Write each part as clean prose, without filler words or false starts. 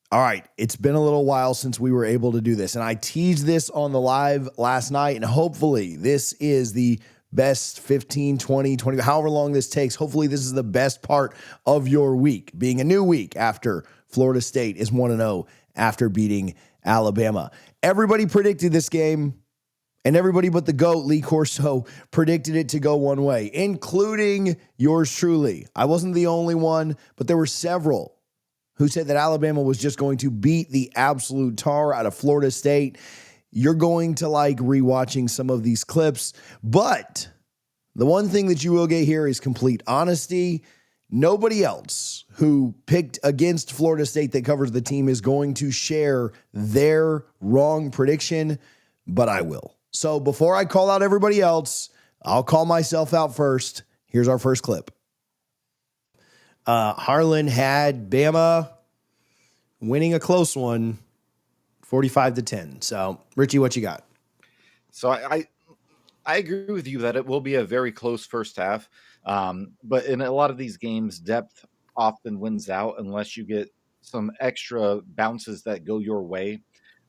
All right, it's been a little while since we were able to do this, and I teased this on the live last night, and hopefully this is the best 15, 20, however long this takes. Hopefully this is the best part of your week, being a new week after Florida State is 1-0 after beating Alabama. Everybody predicted this game, and everybody but the GOAT, Lee Corso, predicted it to go one way, including yours truly. I wasn't the only one, but there were several who said that Alabama was just going to beat the absolute tar out of Florida State. You're going to like rewatching some of these clips, but the one thing that you will get here is complete honesty. Nobody else who picked against Florida State that covers the team is going to share their wrong prediction, but I will. So before I call out everybody else, I'll call myself out first. Here's our first clip. Harlan had Bama winning a close one, 45-10. So, Richie, what you got? So I agree with you that it will be a very close first half. But in a lot of these games, depth often wins out unless you get some extra bounces that go your way.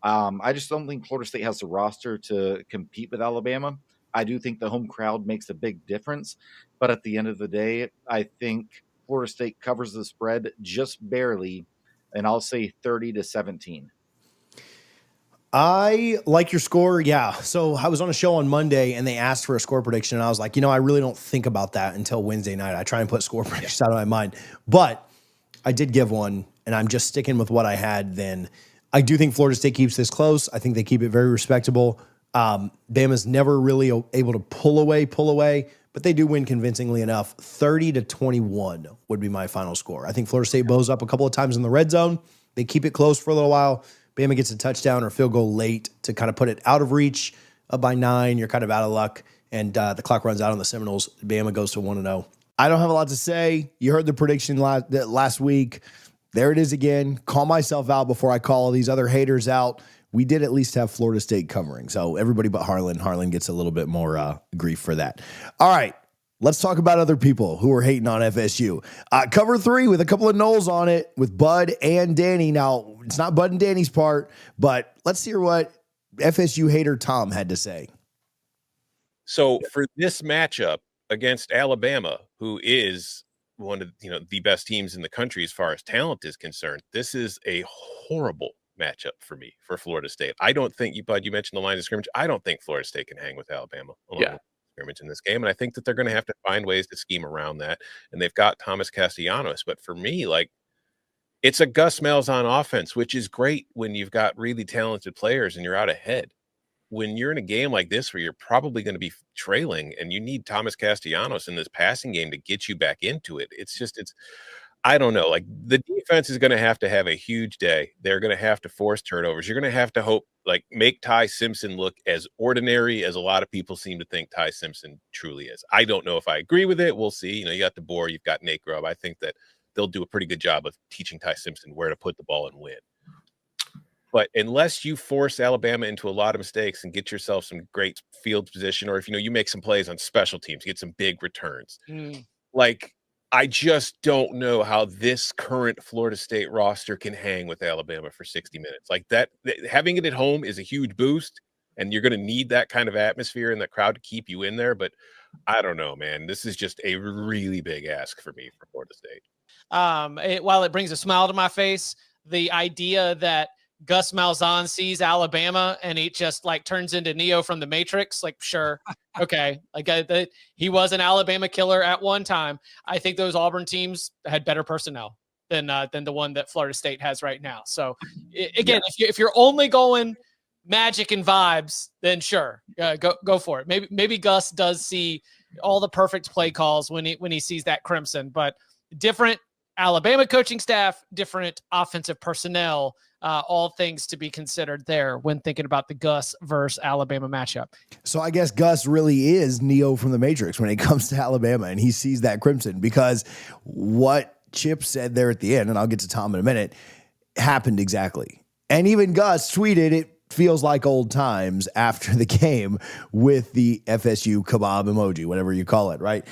I just don't think Florida State has the roster to compete with Alabama. I do think the home crowd makes a big difference. But at the end of the day, I think Florida State covers the spread just barely, and I'll say 30-17. I like your score. Yeah. So I was on a show on Monday and they asked for a score prediction. And I was like, I really don't think about that until Wednesday night. I try and put score predictions out of my mind, but I did give one and I'm just sticking with what I had then. I do think Florida State keeps this close. I think they keep it very respectable. Bama's never really able to pull away, but they do win convincingly enough. 30-21 would be my final score. I think Florida State bows up a couple of times in the red zone. They keep it close for a little while. Bama gets a touchdown or field goal late to kind of put it out of reach. Up by 9, you're kind of out of luck, and the clock runs out on the Seminoles. Bama goes to 1-0. I don't have a lot to say. You heard the prediction last week. There it is again. Call myself out before I call all these other haters out. We did at least have Florida State covering, so everybody but Harlan. Harlan gets a little bit more grief for that. All right, let's talk about other people who are hating on FSU. Cover 3 with a couple of noles on it with Bud and Danny. Now, it's not Bud and Danny's part, but let's hear what FSU hater Tom had to say. So for this matchup against Alabama, who is one of the best teams in the country as far as talent is concerned, this is a horrible matchup for me for Florida State. I don't think Bud, you mentioned the line of scrimmage. I don't think Florida State can hang with Alabama scrimmage in this game, and I think that they're going to have to find ways to scheme around that. And they've got Thomas Castellanos, but for me, it's a Gus Malzahn offense, which is great when you've got really talented players and you're out ahead. When you're in a game like this where you're probably going to be trailing and you need Thomas Castellanos in this passing game to get you back into it, I don't know. The defense is going to have a huge day. They're going to have to force turnovers. You're going to have to hope, make Ty Simpson look as ordinary as a lot of people seem to think Ty Simpson truly is. I don't know if I agree with it. We'll see. You got DeBoer, you've got Nate Grubb. I think that they'll do a pretty good job of teaching Ty Simpson where to put the ball and win. But unless you force Alabama into a lot of mistakes and get yourself some great field position, or if you make some plays on special teams, get some big returns, I just don't know how this current Florida State roster can hang with Alabama for 60 minutes. Having it at home is a huge boost, and you're going to need that kind of atmosphere and that crowd to keep you in there. But I don't know, man. This is just a really big ask for me for Florida State. While it brings a smile to my face, the idea that Gus Malzahn sees Alabama and he just turns into Neo from the Matrix. Sure. Okay. He was an Alabama killer at one time. I think those Auburn teams had better personnel than the one that Florida State has right now. So again, if you're only going magic and vibes, then sure, go for it. Maybe Gus does see all the perfect play calls when he sees that crimson, but different Alabama coaching staff, different offensive personnel, all things to be considered there when thinking about the Gus versus Alabama matchup. So I guess Gus really is Neo from the Matrix when it comes to Alabama, and he sees that crimson, because what Chip said there at the end, and I'll get to Tom in a minute, happened exactly. And even Gus tweeted, it feels like old times after the game with the FSU kebab emoji, whatever you call it, right?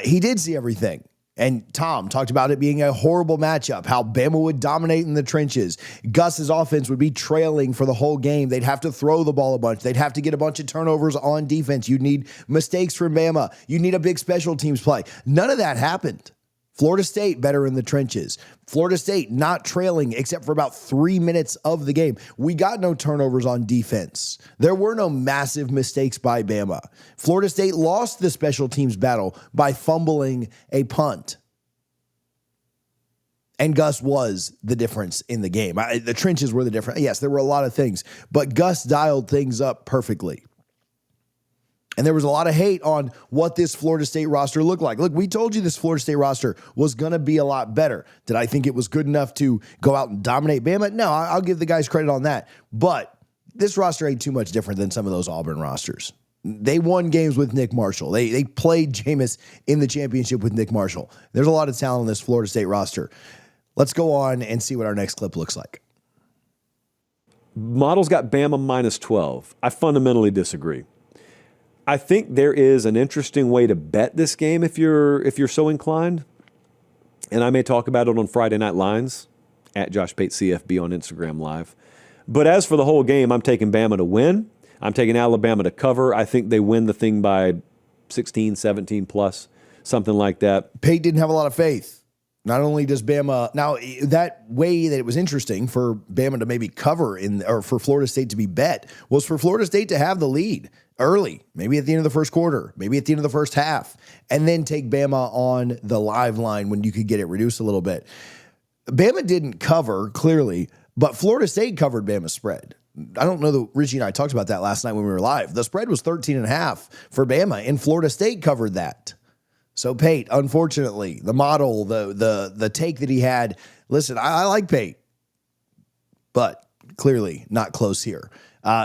He did see everything. And Tom talked about it being a horrible matchup, how Bama would dominate in the trenches. Gus's offense would be trailing for the whole game. They'd have to throw the ball a bunch. They'd have to get a bunch of turnovers on defense. You'd need mistakes from Bama. You'd need a big special teams play. None of that happened. Florida State better in the trenches. Florida State not trailing except for about 3 minutes of the game. We got no turnovers on defense. There were no massive mistakes by Bama. Florida State lost the special teams battle by fumbling a punt. And Gus was the difference in the game. The trenches were the difference. Yes, there were a lot of things, but Gus dialed things up perfectly. And there was a lot of hate on what this Florida State roster looked like. Look, we told you this Florida State roster was going to be a lot better. Did I think it was good enough to go out and dominate Bama? No, I'll give the guys credit on that. But this roster ain't too much different than some of those Auburn rosters. They won games with Nick Marshall. They played Jameis in the championship with Nick Marshall. There's a lot of talent in this Florida State roster. Let's go on and see what our next clip looks like. Model's got Bama minus 12. I fundamentally disagree. I think there is an interesting way to bet this game if you're so inclined. And I may talk about it on Friday Night Lines at Josh Pate CFB on Instagram Live. But as for the whole game, I'm taking Bama to win. I'm taking Alabama to cover. I think they win the thing by 16, 17 plus, something like that. Pate didn't have a lot of faith. Not only does Bama, now that way that it was interesting for Bama to maybe cover or for Florida State to be bet was for Florida State to have the lead early, maybe at the end of the first quarter, maybe at the end of the first half, and then take Bama on the live line when you could get it reduced a little bit. Bama didn't cover, clearly, but Florida State covered Bama's spread. I don't know that Richie and I talked about that last night when we were live. The spread was 13.5 for Bama, and Florida State covered that. So Pate, unfortunately, the model, the take that he had, listen, I like Pate, but clearly not close here.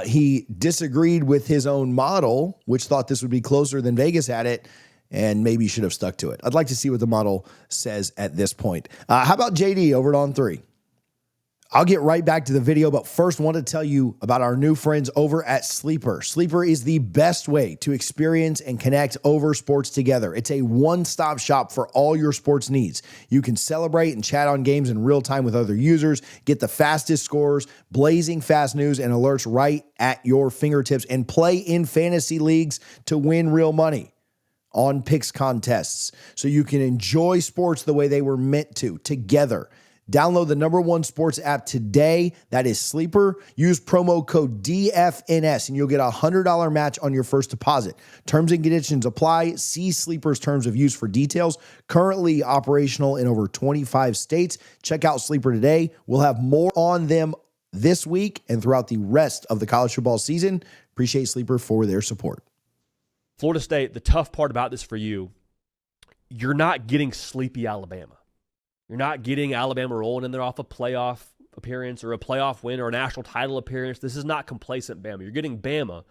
He disagreed with his own model, which thought this would be closer than Vegas had it, and maybe should have stuck to it. I'd like to see what the model says at this point. How about JD over at On 3? I'll get right back to the video, but first want to tell you about our new friends over at Sleeper. Sleeper is the best way to experience and connect over sports together. It's a one-stop shop for all your sports needs. You can celebrate and chat on games in real time with other users, get the fastest scores, blazing fast news and alerts right at your fingertips, and play in fantasy leagues to win real money on picks contests so you can enjoy sports the way they were meant to, together. Download the #1 sports app today. That is Sleeper. Use promo code DFNS and you'll get a $100 match on your first deposit. Terms and conditions apply. See Sleeper's terms of use for details. Currently operational in over 25 states. Check out Sleeper today. We'll have more on them this week and throughout the rest of the college football season. Appreciate Sleeper for their support. Florida State, the tough part about this for you, you're not getting sleepy Alabama. You're not getting Alabama rolling in there off a playoff appearance or a playoff win or a national title appearance. This is not complacent Bama. You're getting Bama,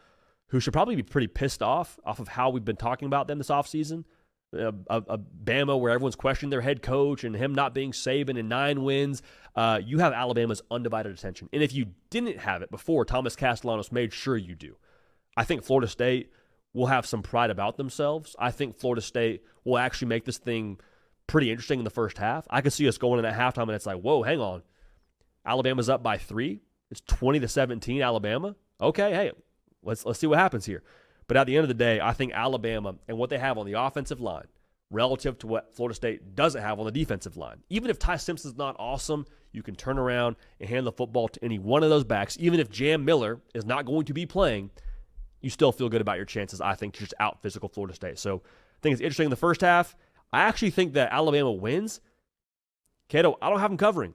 who should probably be pretty pissed off of how we've been talking about them this offseason. A Bama where everyone's questioning their head coach and him not being Saban in 9 wins. You have Alabama's undivided attention. And if you didn't have it before, Thomas Castellanos made sure you do. I think Florida State will have some pride about themselves. I think Florida State will actually make this thing pretty interesting in the first half. I could see us going in at halftime and it's like, whoa, hang on. Alabama's up by 3. It's 20-17 Alabama. Okay, hey, let's see what happens here. But at the end of the day, I think Alabama and what they have on the offensive line relative to what Florida State doesn't have on the defensive line. Even if Ty Simpson's not awesome, you can turn around and hand the football to any one of those backs. Even if Jam Miller is not going to be playing, you still feel good about your chances, I think, to just out physical Florida State. So I think it's interesting in the first half. I actually think that Alabama wins. Cato, I don't have them covering.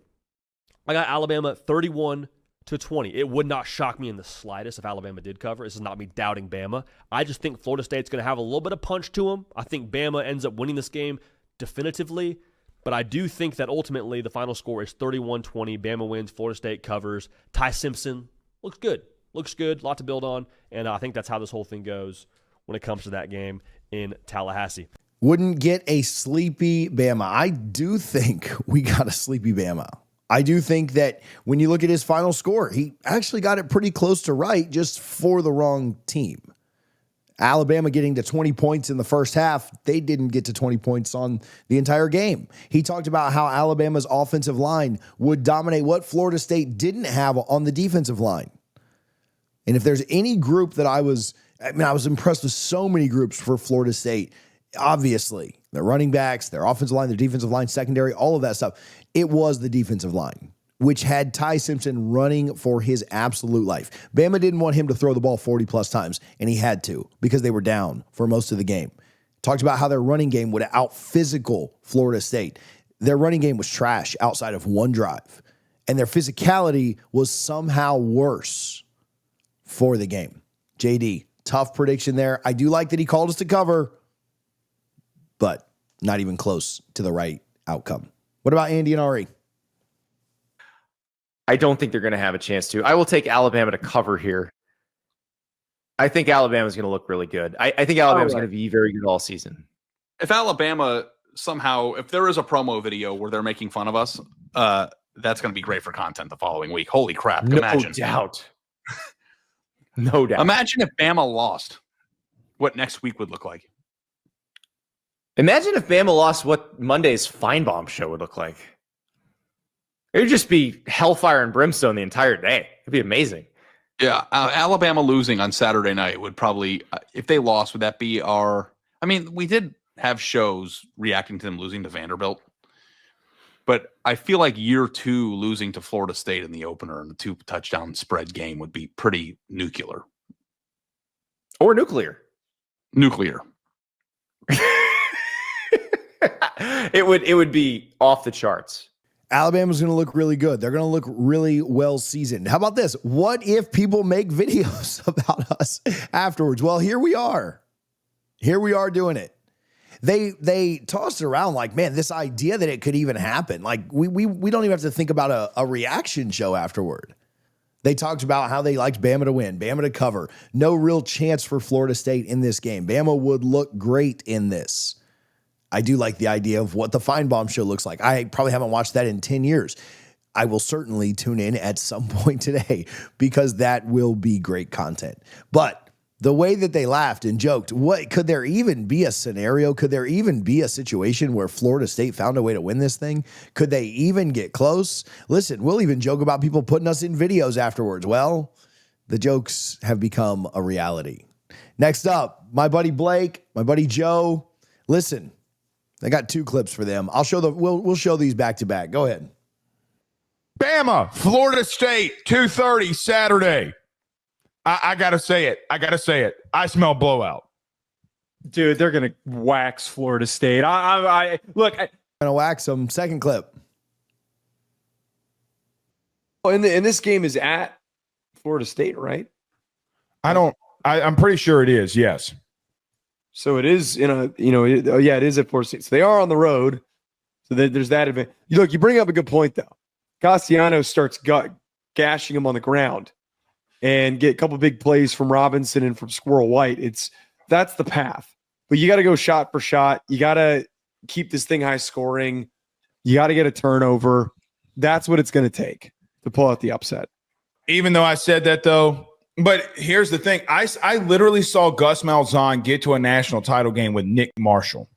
I got Alabama 31-20. It would not shock me in the slightest if Alabama did cover. This is not me doubting Bama. I just think Florida State's going to have a little bit of punch to them. I think Bama ends up winning this game definitively. But I do think that ultimately the final score is 31-20. Bama wins. Florida State covers. Ty Simpson looks good. Looks good. A lot to build on. And I think that's how this whole thing goes when it comes to that game in Tallahassee. Wouldn't get a sleepy Bama. I do think we got a sleepy Bama. I do think that when you look at his final score, he actually got it pretty close to right just for the wrong team. Alabama getting to 20 points in the first half, they didn't get to 20 points on the entire game. He talked about how Alabama's offensive line would dominate what Florida State didn't have on the defensive line. And if there's any group that I was impressed with so many groups for Florida State. Obviously, their running backs, their offensive line, their defensive line, secondary, all of that stuff. It was the defensive line, which had Ty Simpson running for his absolute life. Bama didn't want him to throw the ball 40 plus times, and he had to because they were down for most of the game. Talked about how their running game would out-physical Florida State. Their running game was trash outside of one drive, and their physicality was somehow worse for the game. JD, tough prediction there. I do like that he called us to cover, but not even close to the right outcome. What about Andy and Ari? I don't think they're going to have a chance to. I will take Alabama to cover here. I think Alabama's going to look really good. I think Alabama's going to be very good all season. If Alabama somehow, if there is a promo video where they're making fun of us, that's going to be great for content the following week. Holy crap. Imagine. Doubt. No doubt. Imagine if Bama lost, what next week would look like. Imagine if Bama lost, what Monday's Feinbaum show would look like. It would just be hellfire and brimstone the entire day. It'd be amazing. Yeah, Alabama losing on Saturday night would probably, if they lost, would that be our... I mean, we did have shows reacting to them losing to Vanderbilt, but I feel like year 2 losing to Florida State in the opener and the 2-touchdown spread game would be pretty nuclear. Or nuclear. Nuclear. It would be off the charts. Alabama's going to look really good. They're going to look really well seasoned. How about this? What if people make videos about us afterwards? Well, here we are. Here we are doing it. They tossed it around like, man, this idea that it could even happen. Like we don't even have to think about a reaction show afterward. They talked about how they liked Bama to win, Bama to cover. No real chance for Florida State in this game. Bama would look great in this. I do like the idea of what the Feinbaum show looks like. I probably haven't watched that in 10 years. I will certainly tune in at some point today because that will be great content. But the way that they laughed and joked, what could there even be a scenario? Could there even be a situation where Florida State found a way to win this thing? Could they even get close? Listen, we'll even joke about people putting us in videos afterwards. Well, the jokes have become a reality. Next up, my buddy Blake, my buddy Joe. Listen, I got 2 clips for them. We'll show these back to back. Go ahead. Bama, Florida State, 2:30 Saturday. I gotta say it. I smell blowout. Dude, they're gonna wax Florida State. Look. I'm gonna wax them. Second clip. And this game is at Florida State, right? I'm pretty sure it is. Yes. So it is it is at Florida State. So they are on the road. So there's that advantage. Look, you bring up a good point though. Castellanos starts gashing him on the ground and get a couple big plays from Robinson and from Squirrel White. That's the path. But you got to go shot for shot. You got to keep this thing high scoring. You got to get a turnover. That's what it's going to take to pull out the upset. Even though I said that though, but here's the thing. I literally saw Gus Malzahn get to a national title game with Nick Marshall.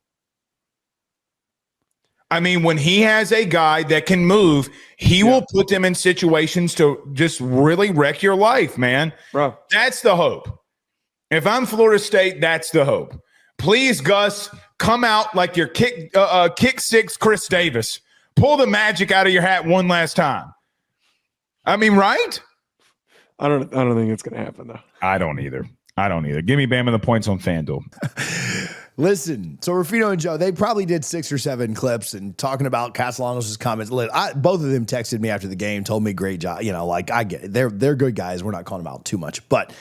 I mean, when he has a guy that can move, he will put them in situations to just really wreck your life, man. Bro, that's the hope. If I'm Florida State, that's the hope. Please, Gus, come out like your kick 6 Chris Davis. Pull the magic out of your hat one last time. I mean, right? I don't think it's going to happen, though. I don't either. Give me Bama the points on FanDuel. Listen, so Ruffino and Joe, they probably did 6 or 7 clips and talking about Castellanos' comments. Both of them texted me after the game, told me great job. You know, like I get it. They're good guys. We're not calling them out too much. But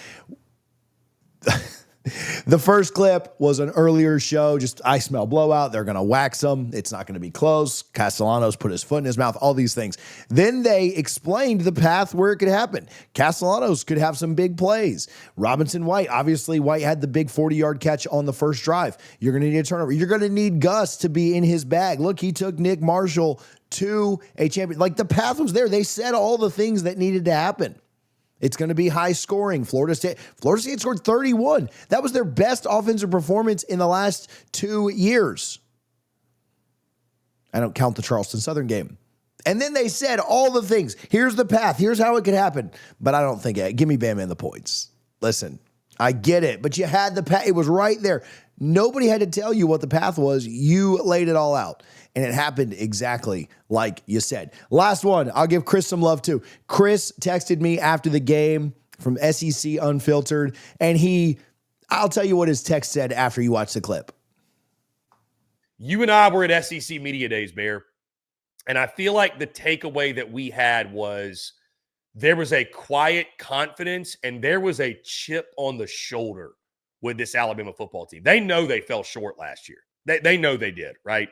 the first clip was an earlier show. Just I smell blowout. They're going to wax them. It's not going to be close. Castellanos put his foot in his mouth, all these things. Then they explained the path where it could happen. Castellanos could have some big plays. Robinson White, obviously White had the big 40-yard catch on the first drive. You're going to need a turnover. You're going to need Gus to be in his bag. Look, he took Nick Marshall to a champion. Like the path was there. They said all the things that needed to happen. It's going to be high scoring. Florida State scored 31. That was their best offensive performance in the last 2 years. I don't count the Charleston Southern game. And then they said all the things. Here's the path. Here's how it could happen. But I don't think it. Give me Bama and the points. Listen, I get it, but you had the path. It was right there. Nobody had to tell you what the path was. You laid it all out. And it happened exactly like you said. Last one. I'll give Chris some love too. Chris texted me after the game from SEC Unfiltered. And I'll tell you what his text said after you watch the clip. You and I were at SEC Media Days, Bear. And I feel like the takeaway that we had was there was a quiet confidence and there was a chip on the shoulder with this Alabama football team. They know they fell short last year. They know they did, right?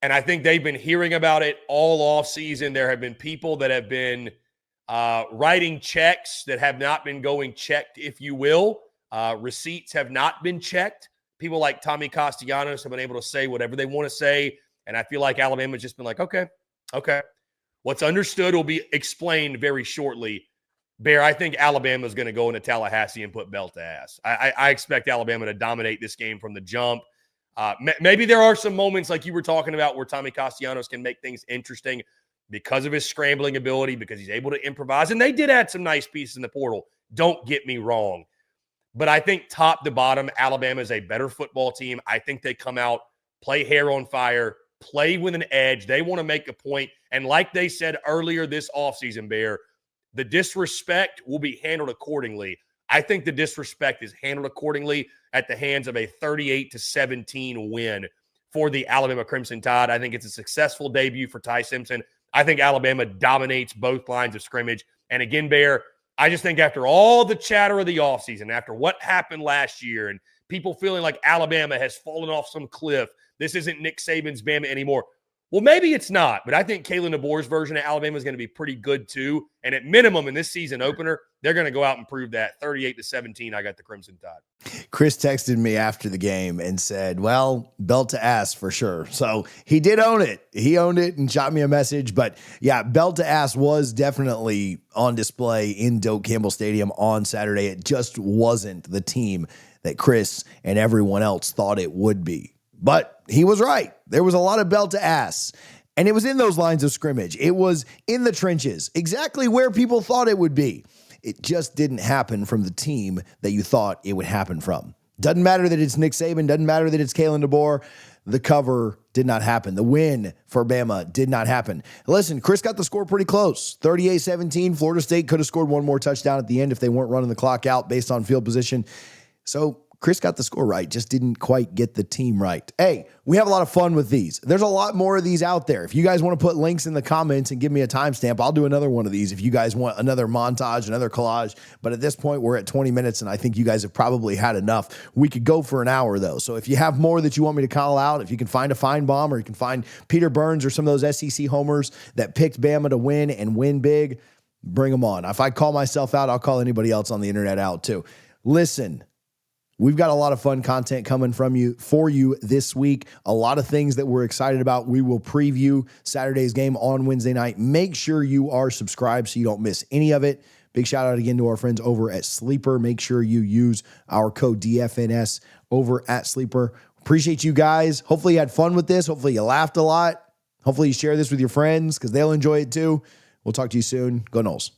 And I think they've been hearing about it all offseason. There have been people that have been writing checks that have not been going checked, if you will. Receipts have not been checked. People like Tommy Castellanos have been able to say whatever they want to say. And I feel like Alabama's just been like, okay. What's understood will be explained very shortly. Bear, I think Alabama's going to go into Tallahassee and put belt to ass. I expect Alabama to dominate this game from the jump. Maybe there are some moments like you were talking about where Tommy Castellanos can make things interesting because of his scrambling ability, because he's able to improvise. And they did add some nice pieces in the portal. Don't get me wrong. But I think top to bottom, Alabama is a better football team. I think they come out, play hair on fire, play with an edge. They want to make a point. And like they said earlier this offseason, Bear, the disrespect will be handled accordingly. I think the disrespect is handled accordingly at the hands of a 38-17 win for the Alabama Crimson Tide. I think it's a successful debut for Ty Simpson. I think Alabama dominates both lines of scrimmage. And again, Bear, I just think after all the chatter of the offseason, after what happened last year and people feeling like Alabama has fallen off some cliff, this isn't Nick Saban's Bama anymore. Well, maybe it's not, but I think Kalen DeBoer's version of Alabama is going to be pretty good too. And at minimum in this season opener, they're going to go out and prove that. 38-17, I got the Crimson Tide. Chris texted me after the game and said, well, belt to ass for sure. So he did own it. He owned it and shot me a message. But yeah, belt to ass was definitely on display in Doak Campbell Stadium on Saturday. It just wasn't the team that Chris and everyone else thought it would be. But he was right. There was a lot of belt to ass. And it was in those lines of scrimmage. It was in the trenches, exactly where people thought it would be. It just didn't happen from the team that you thought it would happen from. Doesn't matter that it's Nick Saban. Doesn't matter that it's Kalen DeBoer. The cover did not happen. The win for Bama did not happen. Listen, Chris got the score pretty close. 38-17. Florida State could have scored one more touchdown at the end if they weren't running the clock out based on field position. So Chris got the score right, just didn't quite get the team right. Hey, we have a lot of fun with these. There's a lot more of these out there. If you guys want to put links in the comments and give me a timestamp, I'll do another one of these if you guys want another montage, another collage. But at this point, we're at 20 minutes, and I think you guys have probably had enough. We could go for an hour, though. So if you have more that you want me to call out, if you can find a Feinbaum or you can find Peter Burns or some of those SEC homers that picked Bama to win and win big, bring them on. If I call myself out, I'll call anybody else on the internet out, too. Listen. We've got a lot of fun content coming for you this week. A lot of things that we're excited about. We will preview Saturday's game on Wednesday night. Make sure you are subscribed so you don't miss any of it. Big shout out again to our friends over at Sleeper. Make sure you use our code DFNS over at Sleeper. Appreciate you guys. Hopefully you had fun with this. Hopefully you laughed a lot. Hopefully you share this with your friends because they'll enjoy it too. We'll talk to you soon. Go Noles.